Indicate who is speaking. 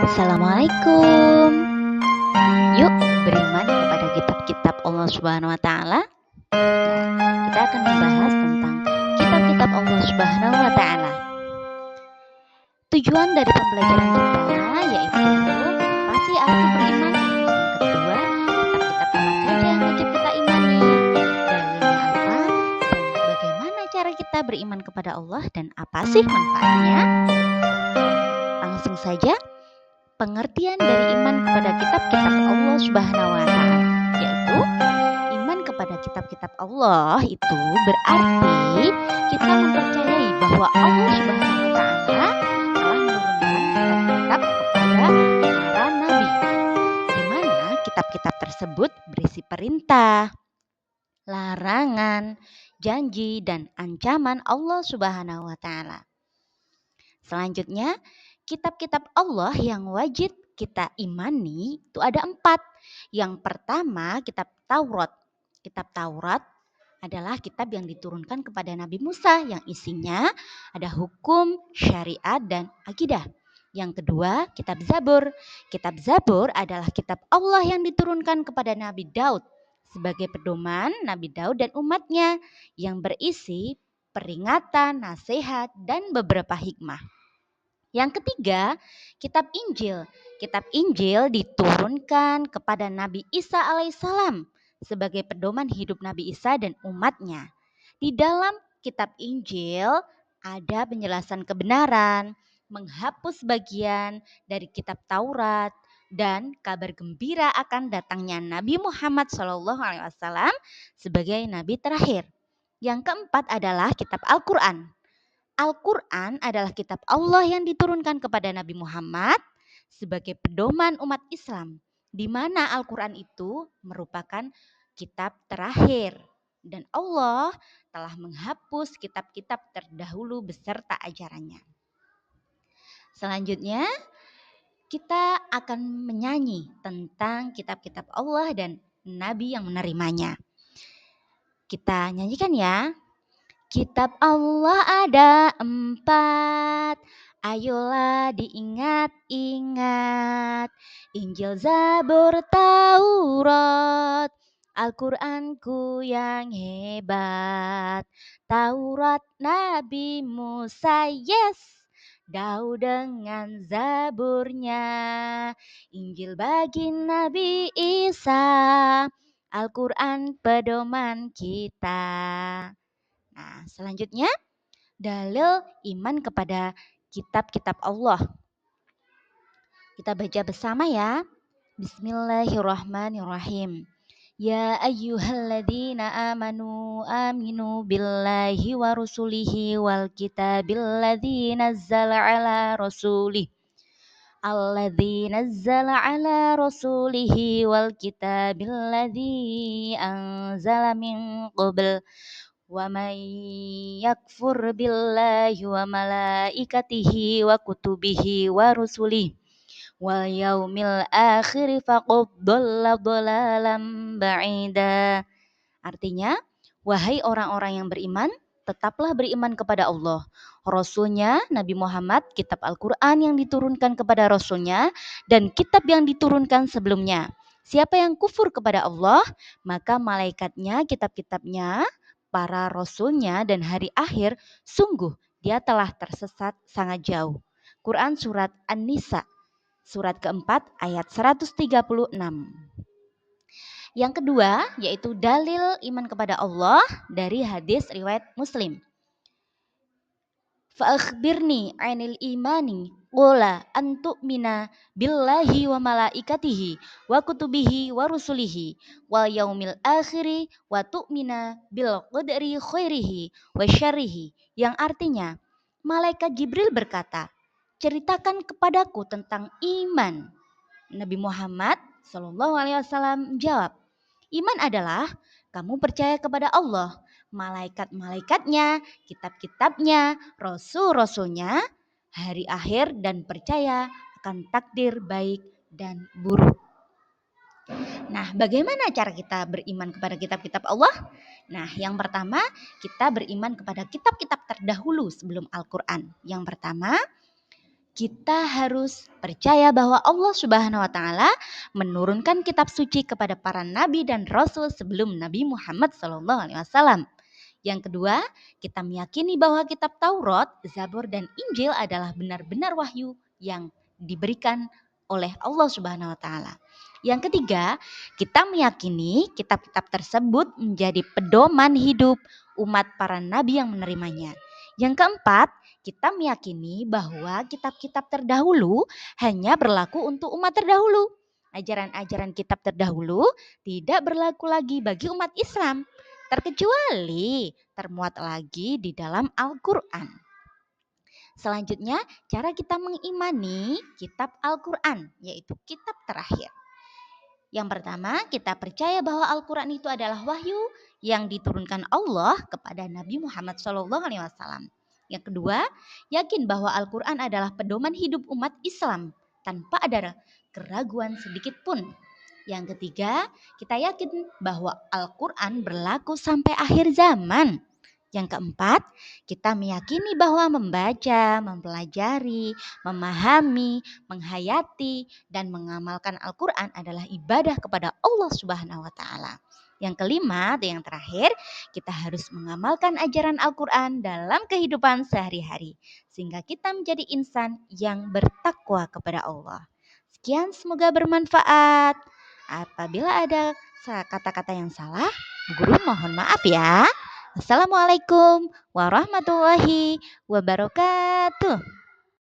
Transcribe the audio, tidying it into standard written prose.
Speaker 1: Assalamualaikum. Yuk beriman kepada kitab-kitab Allah Subhanahu wa taala. Kita akan membahas tentang kitab-kitab Allah Subhanahu wa taala. Tujuan dari pembelajaran kita yaitu apa sih arti beriman? Yang kedua, kitab-kitab apa saja yang wajib kita imani? Dalilnya apa? Dan bagaimana cara kita beriman kepada Allah dan apa sih manfaatnya? Langsung saja. Pengertian dari iman kepada kitab-kitab Allah Subhanahu wa taala, yaitu iman kepada kitab-kitab Allah itu berarti kita mempercayai bahwa Allah Subhanahu wa taala telah menurunkan kitab-kitab kepada para nabi, di mana kitab-kitab tersebut berisi perintah, larangan, janji, dan ancaman Allah Subhanahu wa taala. Selanjutnya, kitab-kitab Allah yang wajib kita imani itu ada 4. Yang pertama, kitab Taurat. Kitab Taurat adalah kitab yang diturunkan kepada Nabi Musa yang isinya ada hukum, syariat, dan akidah. Yang kedua, kitab Zabur. Kitab Zabur adalah kitab Allah yang diturunkan kepada Nabi Daud sebagai pedoman Nabi Daud dan umatnya yang berisi peringatan, nasihat, dan beberapa hikmah. Yang ketiga, kitab Injil. Kitab Injil diturunkan kepada Nabi Isa alaihissalam sebagai pedoman hidup Nabi Isa dan umatnya. Di dalam kitab Injil ada penjelasan kebenaran, menghapus bagian dari kitab Taurat, dan kabar gembira akan datangnya Nabi Muhammad SAW sebagai Nabi terakhir. Yang keempat adalah kitab Al-Quran. Al-Quran adalah kitab Allah yang diturunkan kepada Nabi Muhammad sebagai pedoman umat Islam, di mana Al-Quran itu merupakan kitab terakhir. Dan Allah telah menghapus kitab-kitab terdahulu beserta ajarannya. Selanjutnya, kita akan menyanyi tentang kitab-kitab Allah dan Nabi yang menerimanya. Kita nyanyikan ya. Kitab Allah ada 4, ayolah diingat-ingat. Injil, Zabur, Taurat, Al-Quranku yang hebat. Taurat Nabi Musa, yes, Daud dengan Zaburnya. Injil bagi Nabi Isa, Al-Quran pedoman kita. Nah, selanjutnya dalil iman kepada kitab-kitab Allah. Kita baca bersama ya. Bismillahirrahmanirrahim. Ya ayyuhalladzina amanu aminu billahi wa rusulihi wal kitabil ladzi nazzala ala rasulih. Alladzi nazzala ala rasulihi wal kitabil ladzi anzala min qabl. Wa may yakfur billahi wa malaikatihi wa kutubihi wa rusulihi wal yaumil akhir faqad dhalla dhalalan ba'ida. Artinya, wahai orang-orang yang beriman, tetaplah beriman kepada Allah, Rasulnya Nabi Muhammad, kitab Al-Quran yang diturunkan kepada Rasulnya, dan kitab yang diturunkan sebelumnya. Siapa yang kufur kepada Allah, maka malaikatnya, kitab-kitabnya, para rasulnya, dan hari akhir, sungguh dia telah tersesat sangat jauh. Quran Surat An-Nisa, surat keempat ayat 136. Yang kedua yaitu dalil iman kepada Allah dari hadis riwayat Muslim. Fa'akhbirni 'anil imani qala an tu'mina billahi wa malaikatihi wa kutubihi wa rusulihi wal yaumil akhiri wa tu'mina bil qadri khairihi wa syarrihi, yang artinya malaikat Jibril berkata, ceritakan kepadaku tentang iman. Nabi Muhammad SAW menjawab, iman adalah kamu percaya kepada Allah, malaikat-malaikatnya, kitab-kitabnya, rasul-rasulnya, hari akhir, dan percaya akan takdir baik dan buruk. Nah, bagaimana cara kita beriman kepada kitab-kitab Allah? Nah, yang pertama, kita beriman kepada kitab-kitab terdahulu sebelum Al-Quran. Yang pertama, kita harus percaya bahwa Allah Subhanahu wa taala menurunkan kitab suci kepada para nabi dan rasul sebelum Nabi Muhammad SAW. Yang kedua, kita meyakini bahwa kitab Taurat, Zabur, dan Injil adalah benar-benar wahyu yang diberikan oleh Allah Subhanahu wa taala. Yang ketiga, kita meyakini kitab-kitab tersebut menjadi pedoman hidup umat para nabi yang menerimanya. Yang keempat, kita meyakini bahwa kitab-kitab terdahulu hanya berlaku untuk umat terdahulu. Ajaran-ajaran kitab terdahulu tidak berlaku lagi bagi umat Islam, terkecuali termuat lagi di dalam Al-Quran. Selanjutnya, cara kita mengimani kitab Al-Quran, yaitu kitab terakhir. Yang pertama, kita percaya bahwa Al-Quran itu adalah wahyu yang diturunkan Allah kepada Nabi Muhammad SAW. Yang kedua, yakin bahwa Al-Quran adalah pedoman hidup umat Islam tanpa ada keraguan sedikit pun. Yang ketiga, kita yakin bahwa Al-Quran berlaku sampai akhir zaman. Yang keempat, kita meyakini bahwa membaca, mempelajari, memahami, menghayati, dan mengamalkan Al-Quran adalah ibadah kepada Allah Subhanahu wa taala. Yang kelima atau yang terakhir, kita harus mengamalkan ajaran Al-Quran dalam kehidupan sehari-hari sehingga kita menjadi insan yang bertakwa kepada Allah. Sekian, semoga bermanfaat. Apabila ada kata-kata yang salah, Bu Guru mohon maaf ya. Assalamualaikum warahmatullahi wabarakatuh.